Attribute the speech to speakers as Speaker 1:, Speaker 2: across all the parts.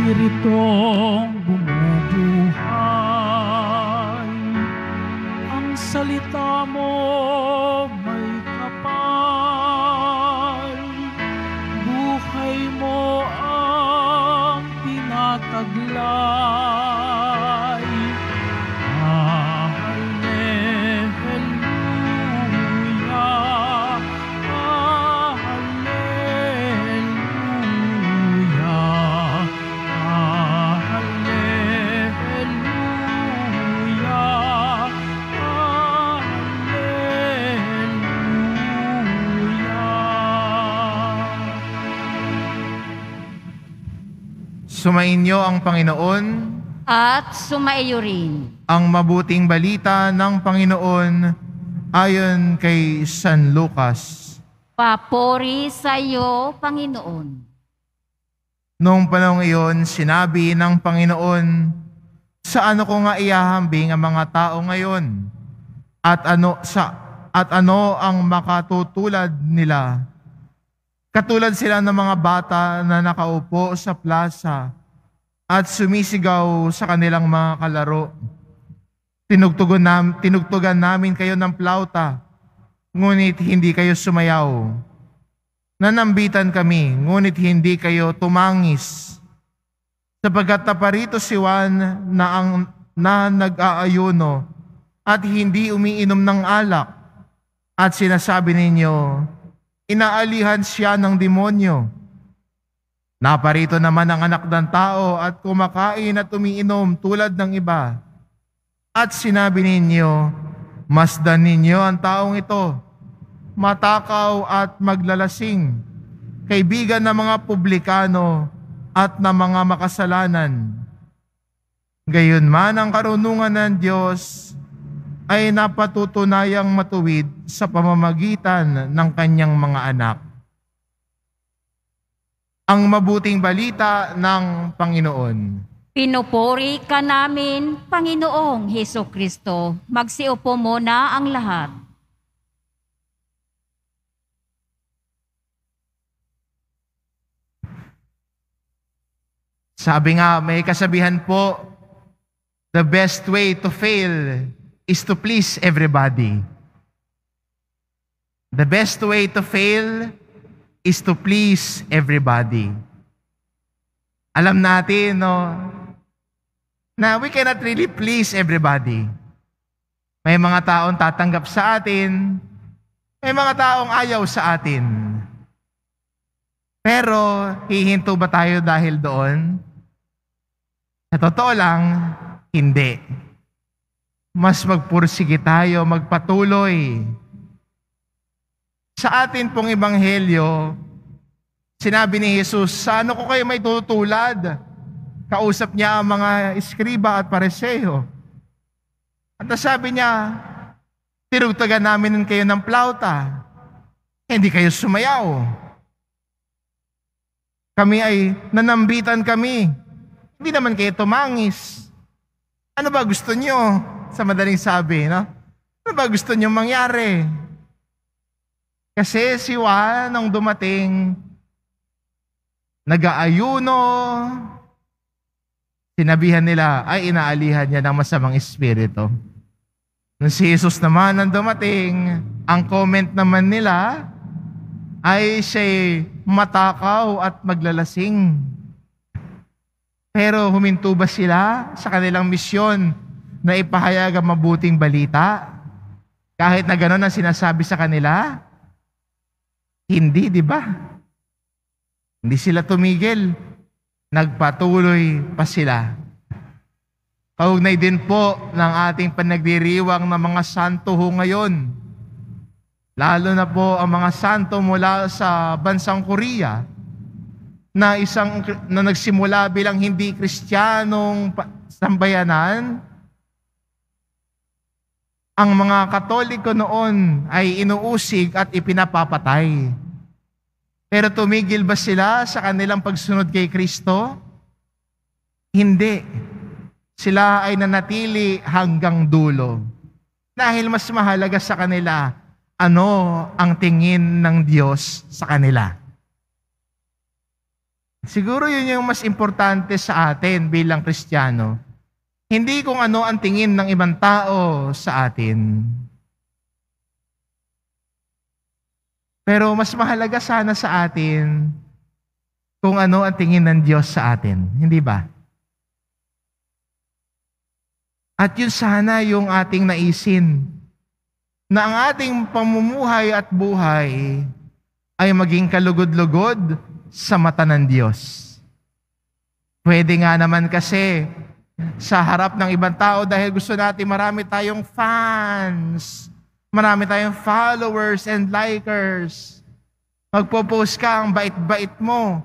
Speaker 1: Espiritong bumubuhay, ang salita mo may kapal, buhay mo ang tinataglay.
Speaker 2: Sumainyo ang Panginoon
Speaker 3: at sumaiyo rin.
Speaker 2: ang mabuting balita ng Panginoon ayon kay San Lucas.
Speaker 3: Papuri sa iyo, Panginoon.
Speaker 2: Noong panahong iyon, sinabi ng Panginoon, sa ano ko nga ihahambing ang mga tao ngayon? At ano ang makatutulad nila? Katulad sila ng mga bata na nakaupo sa plaza at sumisigaw sa kanilang mga kalaro. Tinugtugan namin kayo ng plauta, ngunit hindi kayo sumayaw. Nanambitan kami, ngunit hindi kayo tumangis. Sapagkat naparito si Juan na nag-aayuno at hindi umiinom ng alak. At sinasabi ninyo, inaalihan siya ng demonyo. Naparito naman ang anak ng tao at kumakain at umiinom tulad ng iba. At sinabi ninyo, masdan ninyo ang taong ito, matakaw at maglalasing, kaibigan ng mga publikano at ng mga makasalanan. Gayunman ang karunungan ng Diyos ay napatutunayang matuwid sa pamamagitan ng kanyang mga anak. Ang mabuting balita ng Panginoon.
Speaker 3: Pinupuri ka namin, Panginoong Hesukristo. Magsiupo muna ang lahat.
Speaker 2: Sabi nga, may kasabihan po, the best way to fail is to please everybody. The best way to fail is to please everybody. Alam natin, no, na we cannot really please everybody. May mga taong tatanggap sa atin, may mga taong ayaw sa atin. Pero, hihinto ba tayo dahil doon? Sa totoo lang, hindi. Mas magpursige tayo, magpatuloy. Sa atin pong ebanghelyo, sinabi ni Jesus, sa ano ko kayo may tutulad? Kausap niya ang mga iskriba at pariseo. At sabi niya, tinugtugan namin kayo ng plauta. Hindi kayo sumayaw. Kami ay nanambitan kami. Hindi naman kayo tumangis. Ano ba gusto niyo? Sa madaling sabi, no? Ano ba gusto niyo mangyari? Kasi si Juan, nung dumating, nag-aayuno, sinabihan nila, ay inaalihan niya ng masamang espiritu. Nung si Jesus naman ang dumating, ang comment naman nila, ay siya'y matakaw at maglalasing. Pero huminto ba sila sa kanilang misyon na ipahayag ang mabuting balita? Kahit na gano'n ang sinasabi sa kanila? Hindi, di ba? Hindi sila tumigil. Nagpatuloy pa sila. Kaugnay din po ng ating panagdiriwang ng mga santo ho ngayon. Lalo na po ang mga santo mula sa bansang Korea na nagsimula bilang hindi Kristiyanong sambayanan. Ang mga Katoliko noon ay inuusig at ipinapapatay. Pero tumigil ba sila sa kanilang pagsunod kay Kristo? Hindi. Sila ay nanatili hanggang dulo. Dahil mas mahalaga sa kanila, ano ang tingin ng Diyos sa kanila. Siguro yun yung mas importante sa atin bilang Kristiyano. Hindi kung ano ang tingin ng ibang tao sa atin. Pero mas mahalaga sana sa atin kung ano ang tingin ng Diyos sa atin. Hindi ba? At yun sana yung ating naisin. Na ang ating pamumuhay at buhay ay maging kalugod-lugod sa mata ng Diyos. Pwede nga naman kasi sa harap ng ibang tao dahil gusto natin marami tayong fans, marami tayong followers and likers. Magpo-post ka, ang bait-bait mo.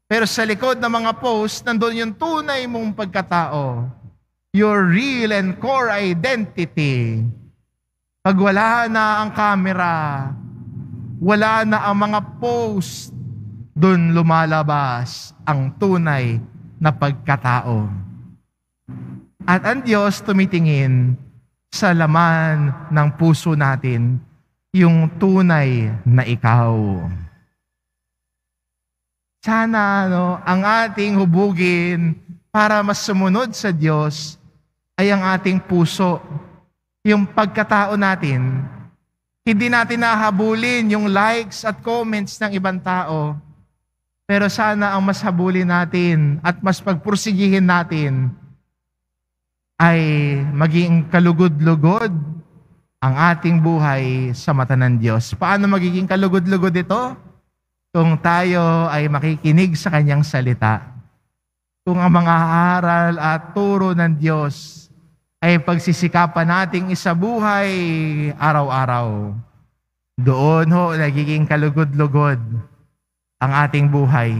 Speaker 2: Pero sa likod ng mga post, nandun yung tunay mong pagkatao. Your real and core identity. Pag wala na ang camera, wala na ang mga post, dun lumalabas ang tunay na pagkatao. At ang Diyos tumitingin sa laman ng puso natin, yung tunay na ikaw. Sana ang ating hubugin para mas sumunod sa Diyos ay ang ating puso, yung pagkatao natin. Hindi natin nahabulin yung likes at comments ng ibang tao. Pero sana ang mas habulin natin at mas pagpursigihin natin ay maging kalugod-lugod ang ating buhay sa mata ng Diyos. Paano magiging kalugod-lugod ito? Kung tayo ay makikinig sa Kanyang salita. Kung ang mga aral at turo ng Diyos ay pagsisikapan nating isabuhay araw-araw. Doon nagiging kalugod-lugod ang ating buhay.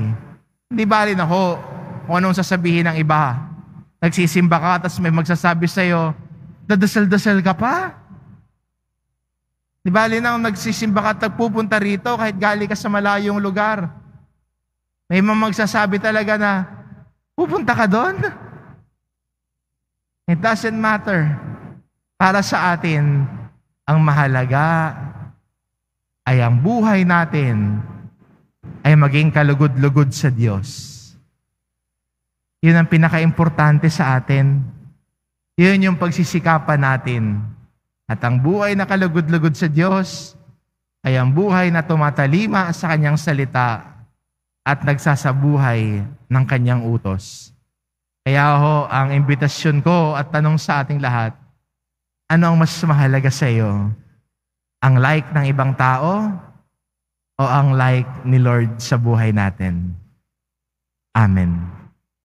Speaker 2: Hindi bali na kung anong sasabihin ng iba. Nagsisimba ka, tapos may magsasabi sa'yo, dadasal-dasal ka pa? Di bali na kung nagsisimba ka at pupunta rito kahit galing ka sa malayong lugar. May magsasabi talaga na, pupunta ka doon? It doesn't matter. Para sa atin, ang mahalaga ay ang buhay natin ay maging kalugod-lugod sa Diyos. Yun ang pinaka-importante sa atin. Yun yung pagsisikapan natin. At ang buhay na kalugod-lugod sa Diyos ay ang buhay na tumatalima sa Kanyang salita at nagsasabuhay ng Kanyang utos. Kaya ang imbitasyon ko at tanong sa ating lahat, ano ang mas mahalaga sa iyo? Ang like ng ibang tao o ang like ni Lord sa buhay natin? Amen.